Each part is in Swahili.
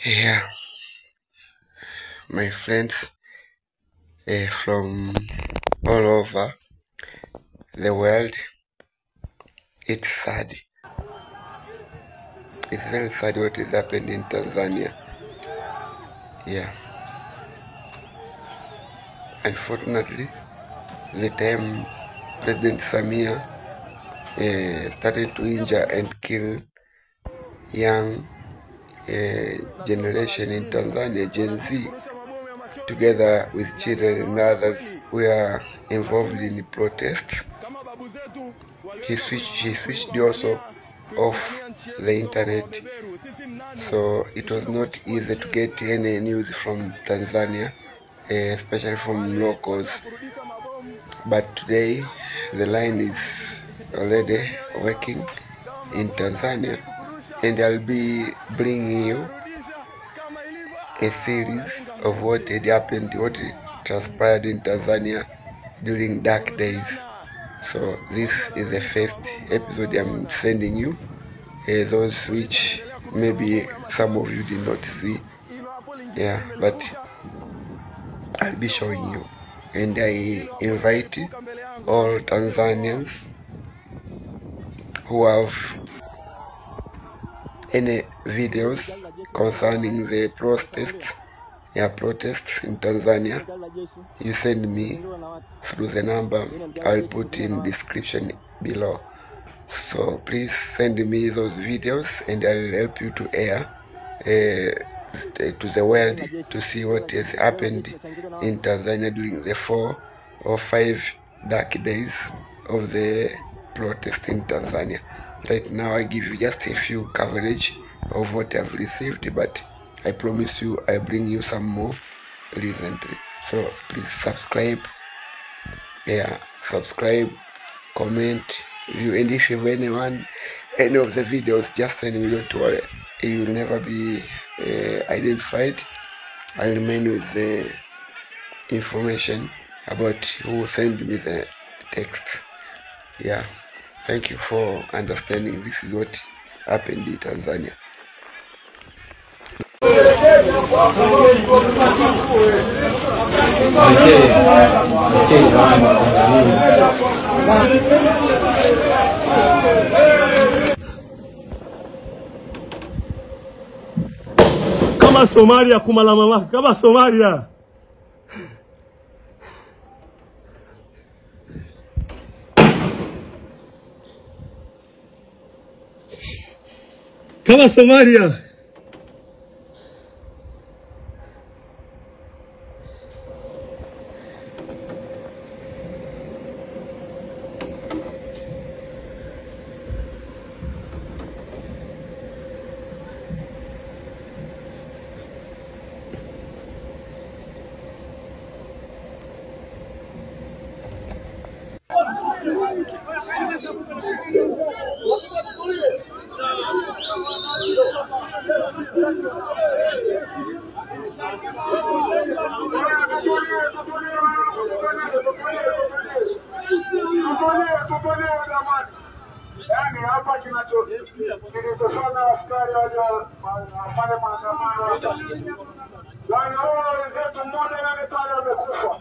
Yeah, my friends from all over the world, it's sad. It's very sad what has happened in Tanzania. Yeah. Unfortunately, the time President Samia started to injure and kill young generation in Tanzania, Gen Z, together with children and others who are involved in the protests. He switched also off the internet, so it was not easy to get any news from Tanzania, especially from locals. But today the line is already working in Tanzania, and I'll be bringing you a series of what had happened, what transpired in Tanzania during dark days. So this is the first episode I'm sending you, those which maybe some of you did not see. Yeah, but I'll be showing you, and I invite all Tanzanians who have any videos concerning the protests in Tanzania, you send me through the number I'll put in description below. So please send me those videos and I'll help you to air to the world to see what has happened in Tanzania during the 4 or 5 dark days of the protest in Tanzania. Right now I give you just a few coverage of what I've received, but I promise you I bring you some more recently. So please subscribe, subscribe, comment, view, and if you have any of the videos, just send me. Don't worry, you will never be identified. I'll remain with the information about who sent me the text. Yeah, thank you for understanding. This is what happened in Tanzania. Kama Somalia kumala mama, kama Somalia. Kama Somalia. Yani hapa kinachofanya askari waje wafanye maandamano hapa. Yani hao wenzetu mmoja nani pale amekufa.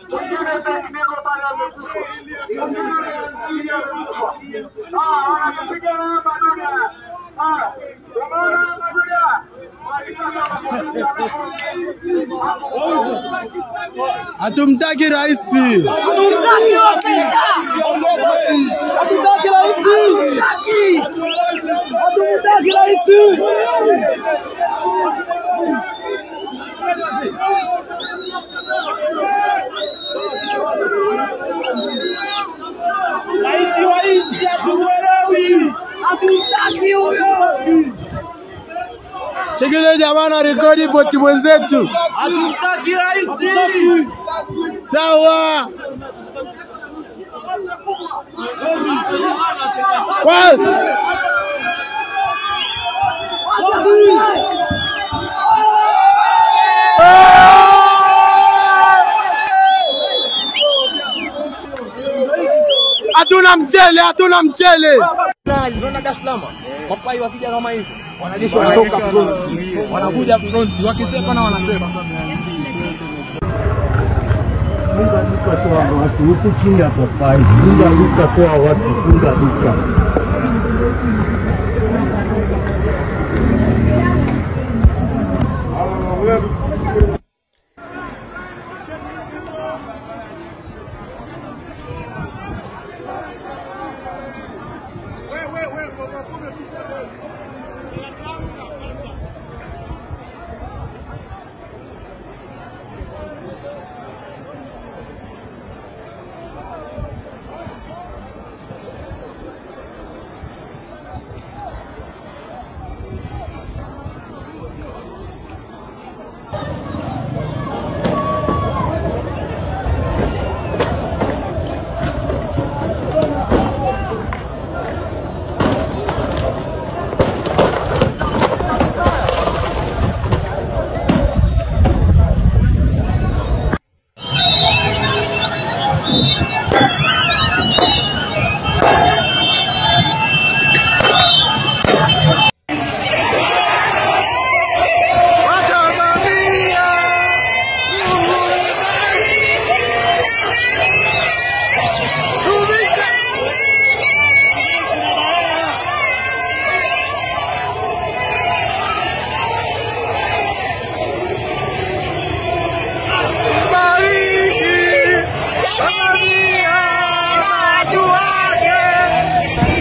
Mwingine tekniko pale amekufa. Mwingine amekufa. Anapiga na hapa dunia. Unaona hapa dunia. Hatumtaki rais. Hatumtaki wapenda. Hatumtaki rais. Hatumtaki rais. Rais wa nchi hatuelewi. Hatumtaki huyo. Chekele jamana, rekodi boti mwenzetu. Hatumtaki rais. Sawa. Kwanza. Hatuna mchele. Unaona Dar es Salaam. Mapai wakija kama hivi. Wanajeshi wanatoka fronti, wanakuja fronti, wakisema na wanasema. Funga duka kwa watu, huku chini hapo pai. Funga duka kwa watu, funga duka.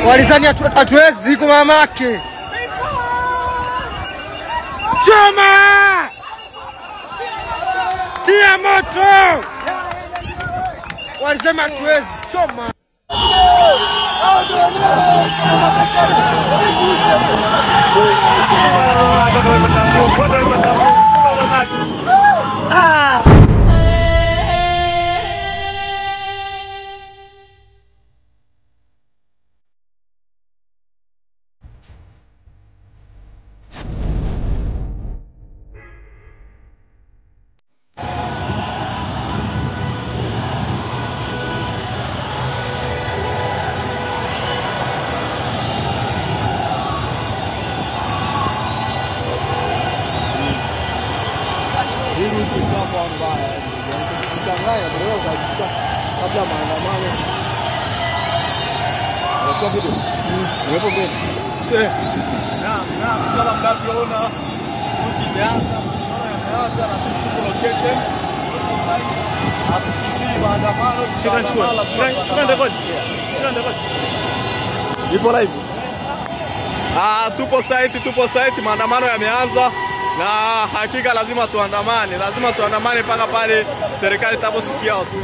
Walizani hatuwezi kwa mamake. Choma! Tia moto! Walisema hatuwezi, choma! Kabla maandamano kwa video wepo mbele na kama mnavyoona wiki imeanza na sisi tuko location hatukibii maandamano. Chukua ndekodi ipo live. Tupo site maandamano yameanza na hakika lazima tuandamane mpaka pale serikali itaposikia watu.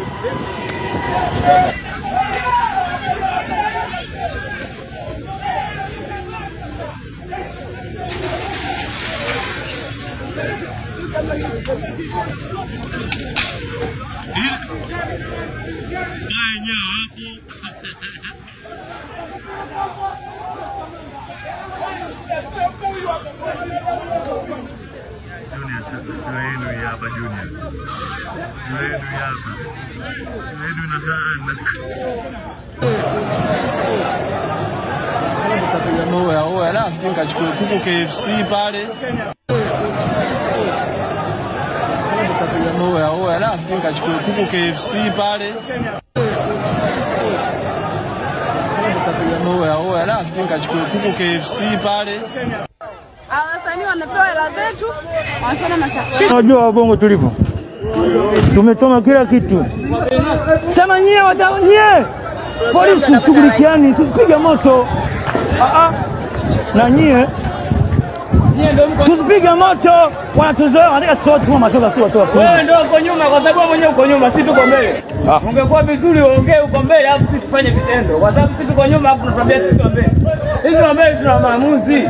Nikachukua kuku KFC pale. Nikachukua kuku KFC pale. Nikachukua kuku KFC pale. Wasanii wanapewa hela zetu, wanasema mashauri. Unajua wabongo tulipo. Tumechoma kila kitu. Sema nyie wadau nyie. Polisi tushughulikiani, tupige moto. Na nyie tupige moto, wanatuzoea katika sote kama mashoga sio watu. Wewe ndio uko nyuma kwa sababu wewe mwenyewe uko nyuma, sisi tuko mbele. Ungekuwa vizuri uongee uko mbele alafu sisi tufanye vitendo. Kwa sababu sisi tuko nyuma alafu tunatuambia sisi wa mbele. Sisi wa mbele tuna maamuzi.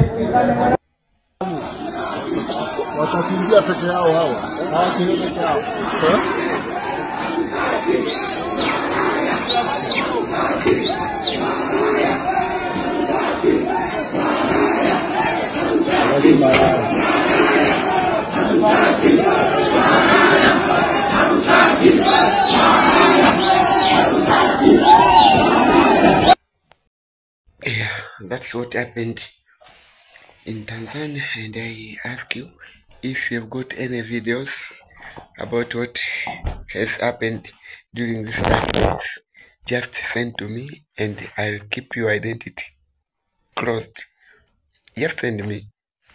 Watakimbia peke yao hao. Hawakimbia peke yao. Yeah, that's what happened in Tanzania, and I ask you if you have got any videos about what has happened during this time. Just send to me and I'll keep your identity closed. Just send me.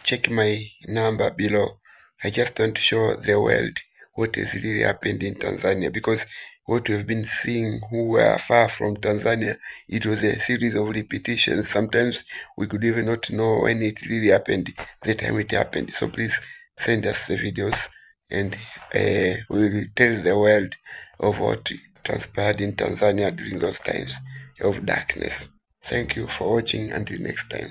Check my number below. I just want to show the world what has really happened in Tanzania, because what we've been seeing who were far from Tanzania, it was a series of repetitions. Sometimes we could even not know when it really happened, the time it happened. So please send us the videos and we will tell the world of what transpired in Tanzania during those times of darkness. Thank you for watching. Until next time.